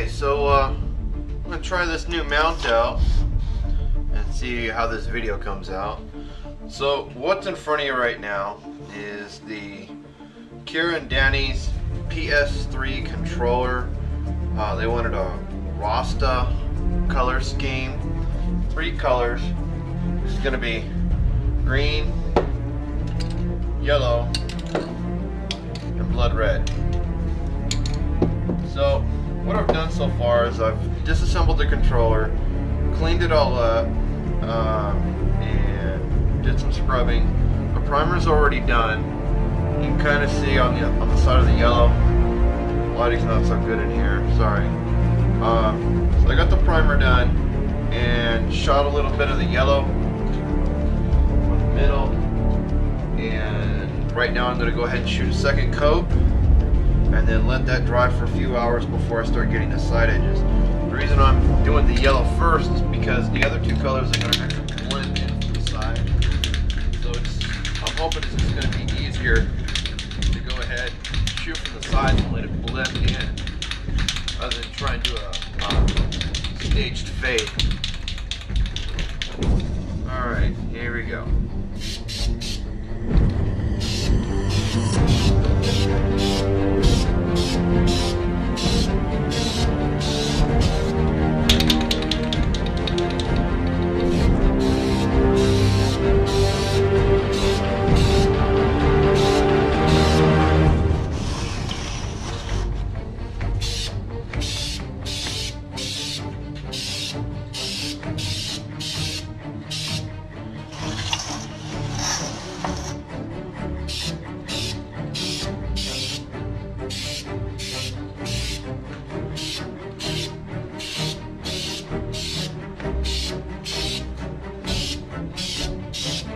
Okay, so I'm gonna try this new mount out and see how this video comes out. So what's in front of you right now is the Kira and Danny's PS3 controller. They wanted a Rasta color scheme, 3 colors. It's gonna be green, yellow, and blood red. So what I've done so far is I've disassembled the controller, cleaned it all up, and did some scrubbing. The primer's already done. You can kind of see on the side of the yellow. Lighting's not so good in here. Sorry. So I got the primer done and shot a little bit of the yellow from the middle. And right now I'm going to go ahead and shoot a second coat, and then let that dry for a few hours before I start getting the side edges. The reason I'm doing the yellow first is because the other 2 colors are going to actually blend in from the side. So I'm hoping it's just going to be easier to go ahead and shoot from the sides and let it blend in, rather than try and do a staged fade. Alright, here we go.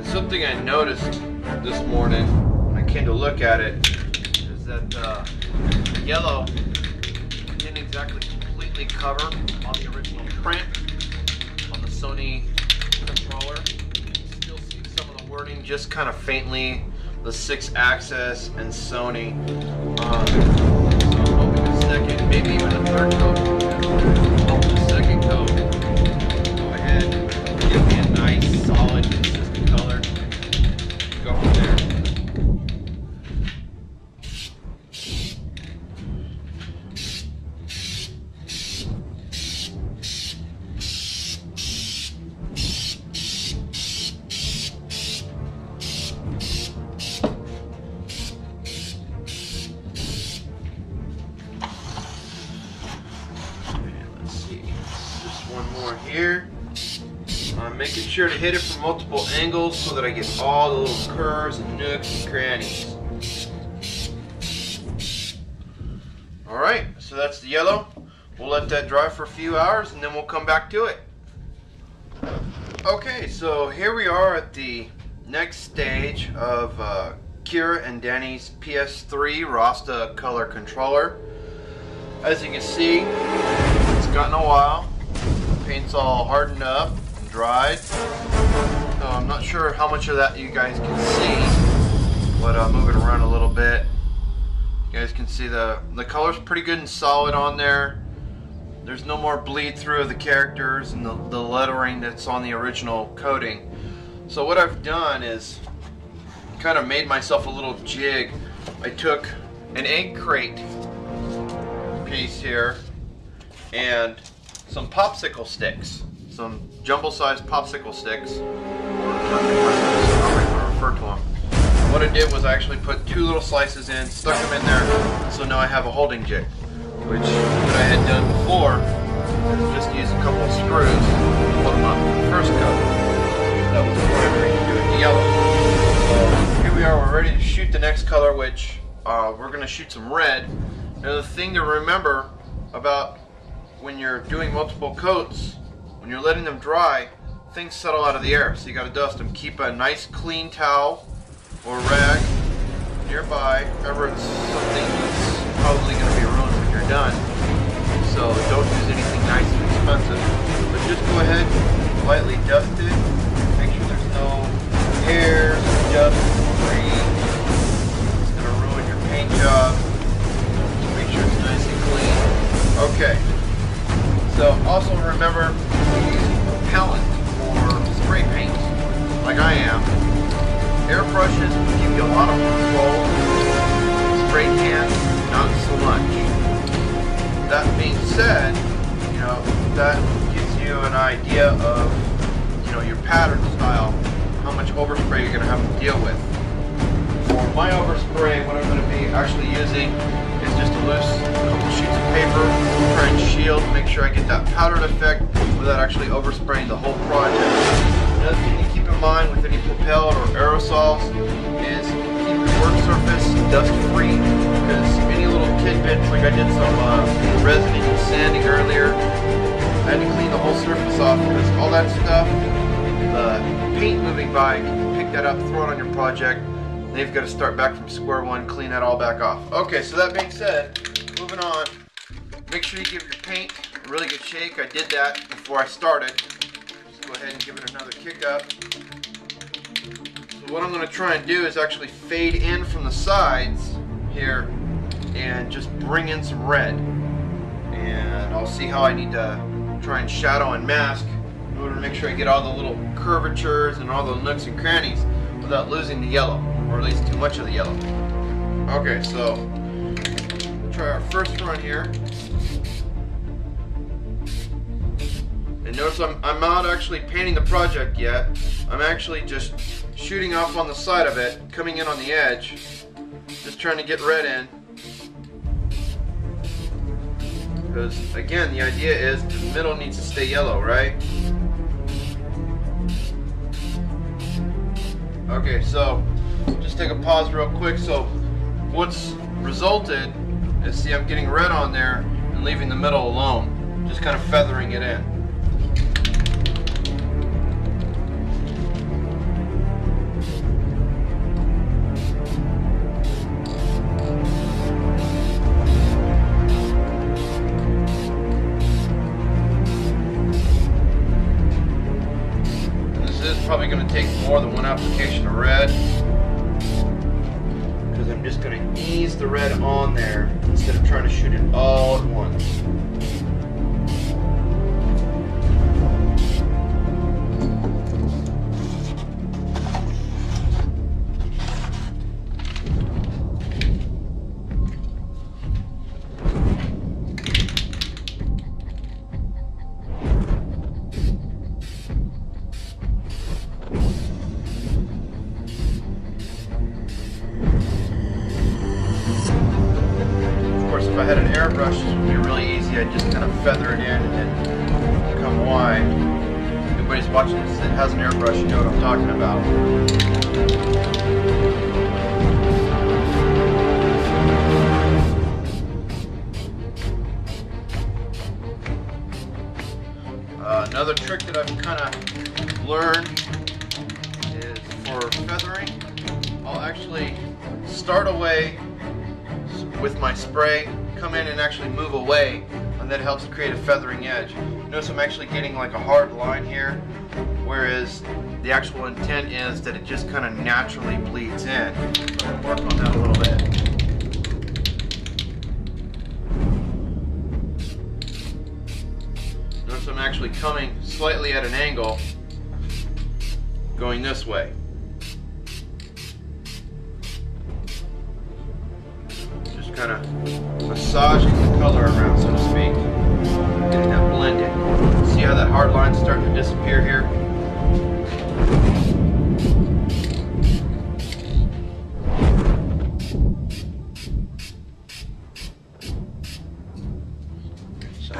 Something I noticed this morning when I came to look at it is that the yellow didn't exactly completely cover on the original print on the Sony controller. You can still see some of the wording just kind of faintly, the 6-axis and Sony. So I'm hoping the second, maybe even the third coat, the second coat, go ahead and give me a nice solid color. Go from there. Let's see. Just one more here. I'm making sure to hit it from multiple angles so that I get all the little curves and nooks and crannies. Alright, so that's the yellow. We'll let that dry for a few hours and then we'll come back to it. Okay, so here we are at the next stage of Kira and Danny's PS3 Rasta color controller. As you can see, it's gotten a while. The paint's all hardened up, dried. So I'm not sure how much of that you guys can see, but I'll move it around a little bit. You guys can see the color's pretty good and solid on there. There's no more bleed through of the characters and the lettering that's on the original coating. So what I've done is kind of made myself a little jig. I took an egg crate piece here and some popsicle sticks. Some jumbo-sized popsicle sticks, or I refer to them. What I did was I actually put 2 little slices in, stuck them in there, so now I have a holding jig, which what I had done before was just use a couple of screws to hold them up for the first coat. That was before I agreed to do it in yellow. So here we are, we're ready to shoot the next color, which we're going to shoot some red. Now the thing to remember about when you're doing multiple coats, when you're letting them dry, things settle out of the air, so you got to dust them. Keep a nice clean towel or rag nearby. Remember, it's something that's probably going to be ruined when you're done, so don't use anything nice and expensive. But just go ahead, lightly dust it, make sure there's no hairs, dust, debris. It's going to ruin your paint job. Make sure it's nice and clean. Okay, So also remember, use propellant or spray paint, like I am. Airbrushes give you a lot of control. Spray cans, not so much. That being said, you know, that gives you an idea of, you know, your pattern style, how much overspray you're going to have to deal with. For my overspray, what I'm going to be actually using is just a loose couple sheets of paper, try and shield, make sure I get that powdered effect without actually overspraying the whole project. Another thing to keep in mind with any propelled or aerosols is keep your work surface dust free, because any little tidbits, like I did some resin and sanding earlier, I had to clean the whole surface off because all that stuff, the paint moving by, can pick that up, throw it on your project. Then you've got to start back from square one, clean that all back off. Okay, so that being said, moving on, make sure you give your paint a really good shake. I did that before I started. Just go ahead and give it another kick up. So what I'm going to try and do is actually fade in from the sides here and just bring in some red. And I'll see how I need to try and shadow and mask in order to make sure I get all the little curvatures and all the nooks and crannies without losing the yellow, or at least too much of the yellow. Okay, so we'll try our first run here. And notice I'm not actually painting the project yet. I'm actually just shooting off on the side of it, coming in on the edge, just trying to get red in. Because again, the idea is the middle needs to stay yellow, right? Okay, so just take a pause real quick. So what's resulted is, see, I'm getting red on there and leaving the middle alone, just kind of feathering it in. Probably going to take more than one application of red, because I'm just going to ease the red on there instead of trying to shoot it all at once. If I had an airbrush, this would be really easy. I'd just kind of feather it in and then come wide. If anybody's watching this that has an airbrush, you know what I'm talking about. Another trick that I've kind of learned is for feathering, I'll actually start away with my spray, come in and actually move away, and that helps create a feathering edge. Notice I'm actually getting like a hard line here, whereas the actual intent is that it just kind of naturally bleeds in. So I'll work on that a little bit. Notice I'm actually coming slightly at an angle, going this way. Kind of massaging the color around, so to speak, getting that blended. See how that hard line's starting to disappear here? So,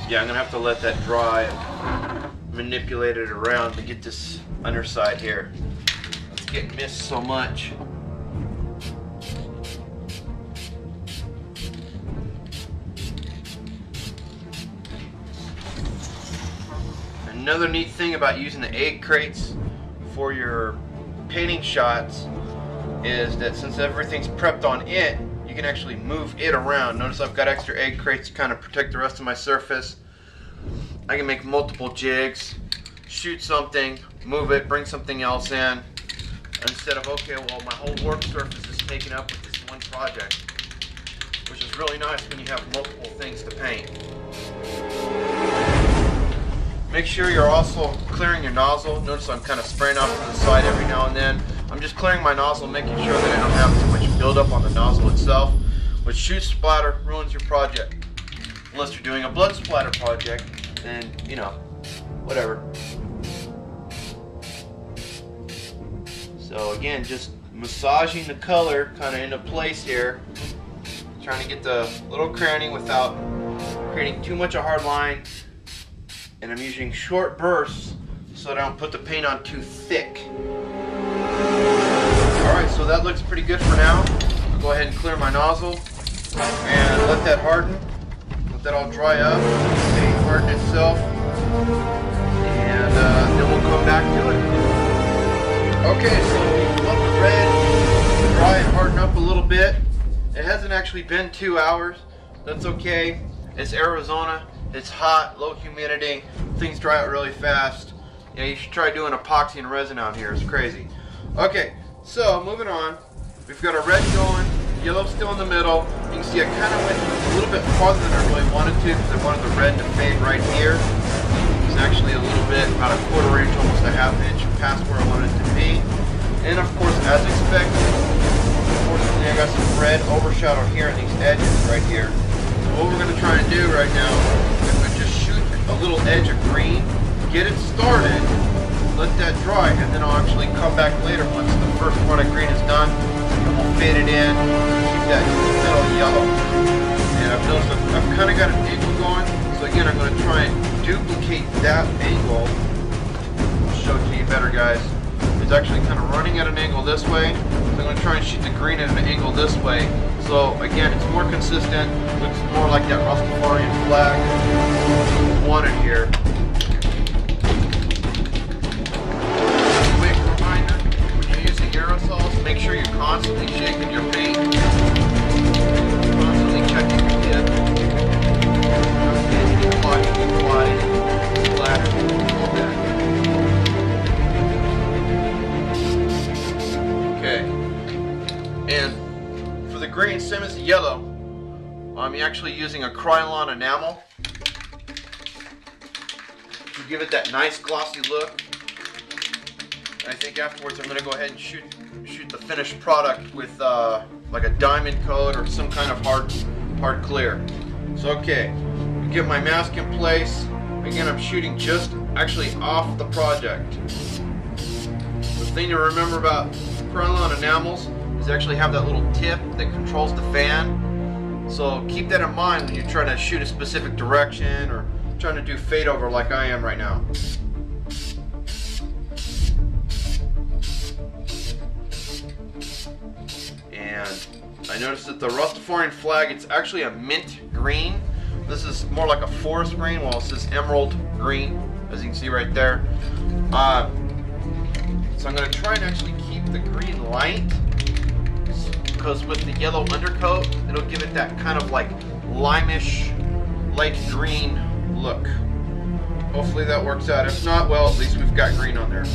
yeah, I'm gonna have to let that dry and manipulate it around to get this underside here. It's getting missed so much. Another neat thing about using the egg crates for your painting shots is that since everything's prepped on it, you can actually move it around. Notice I've got extra egg crates to kind of protect the rest of my surface. I can make multiple jigs, shoot something, move it, bring something else in, instead of, okay, well, my whole work surface is taken up with this one project, which is really nice when you have multiple things to paint. Make sure you're also clearing your nozzle. Notice I'm kind of spraying off to the side every now and then. I'm just clearing my nozzle, making sure that I don't have too much buildup on the nozzle itself, which shoot splatter ruins your project. Unless you're doing a blood splatter project, then, you know, whatever. So again, just massaging the color kind of into place here. Trying to get the little cranny without creating too much a hard line. And I'm using short bursts so that I don't put the paint on too thick. Alright, so that looks pretty good for now. I'll go ahead and clear my nozzle and let that harden. Let that all dry up, paint harden itself, and then we'll come back to it. Okay, so we've let the red dry and harden up a little bit. It hasn't actually been 2 hours. That's okay. It's Arizona. It's hot, low humidity. Things dry out really fast. Yeah, you should try doing epoxy and resin out here. It's crazy. Okay, so moving on. We've got our red going, yellow still in the middle. You can see I kind of went a little bit farther than I really wanted to because I wanted the red to fade right here. It's actually a little bit, about a 1/4 inch, almost a 1/2 inch past where I wanted it to be. And of course, as expected, unfortunately I got some red overshadowed here in these edges right here. So what we're going to try and do right now is we're just shoot a little edge of green, get it started, let that dry, and then I'll actually come back later once the first run of green is done, and we'll fade it in, keep that middle yellow. And I've noticed I've kind of got an angle going, so again I'm going to try and duplicate that angle. I'll show it to you better, guys. It's actually kind of running at an angle this way, so I'm going to try and shoot the green at an angle this way. So again, it's more consistent, looks more like that Rastafarian flag wanted here. Quick reminder, when you're using aerosols, make sure you're constantly shaking your paint, constantly checking your tip, clogging, splatter, all that. Okay, and for the green, same as the yellow, I'm actually using a Krylon enamel to give it that nice glossy look. I think afterwards I'm going to go ahead and shoot the finished product with like a diamond coat or some kind of hard clear. So okay, get my mask in place. Again, I'm shooting just actually off the project. The thing to remember about Krylon enamels is they actually have that little tip that controls the fan. So keep that in mind when you're trying to shoot a specific direction or trying to do fade over like I am right now. And I noticed that the Rastafarian flag, it's actually a mint green. This is more like a forest green, while it says emerald green, as you can see right there. So I'm going to try and actually keep the green light, because with the yellow undercoat, it'll give it that kind of like limeish, light green look. Hopefully that works out. If not, well, at least we've got green on there.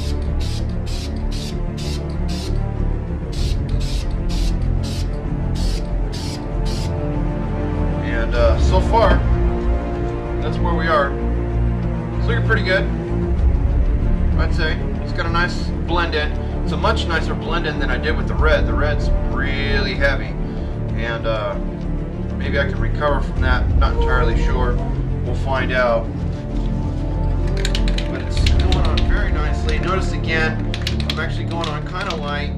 And so far, that's where we are. It's looking pretty good, I'd say. It's got a nice blend in. It's a much nicer blend in than I did with the red. The red's really heavy, and maybe I can recover from that. Not entirely sure. We'll find out. But it's going on very nicely. Notice again, I'm actually going on kind of light,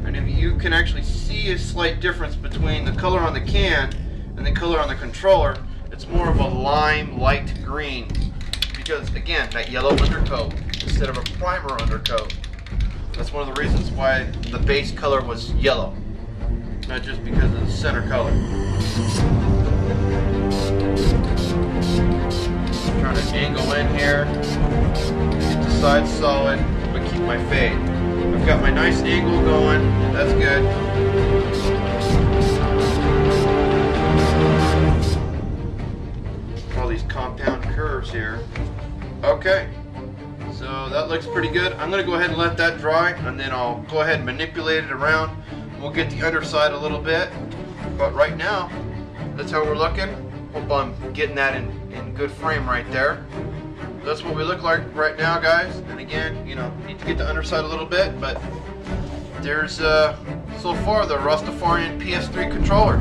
and if you can actually see a slight difference between the color on the can and the color on the controller, it's more of a lime light green, because again, that yellow undercoat instead of a primer undercoat. That's one of the reasons why the base color was yellow, not just because of the center color. Trying to angle in here, get the sides solid, but keep my fade. I've got my nice angle going, that's good. All these compound curves here. Okay. So that looks pretty good. I'm going to go ahead and let that dry, and then I'll go ahead and manipulate it around. We'll get the underside a little bit. But right now, that's how we're looking. Hope I'm getting that in good frame right there. that's what we look like right now, guys. And again, you know, need to get the underside a little bit, but there's so far the Rastafarian PS3 controller.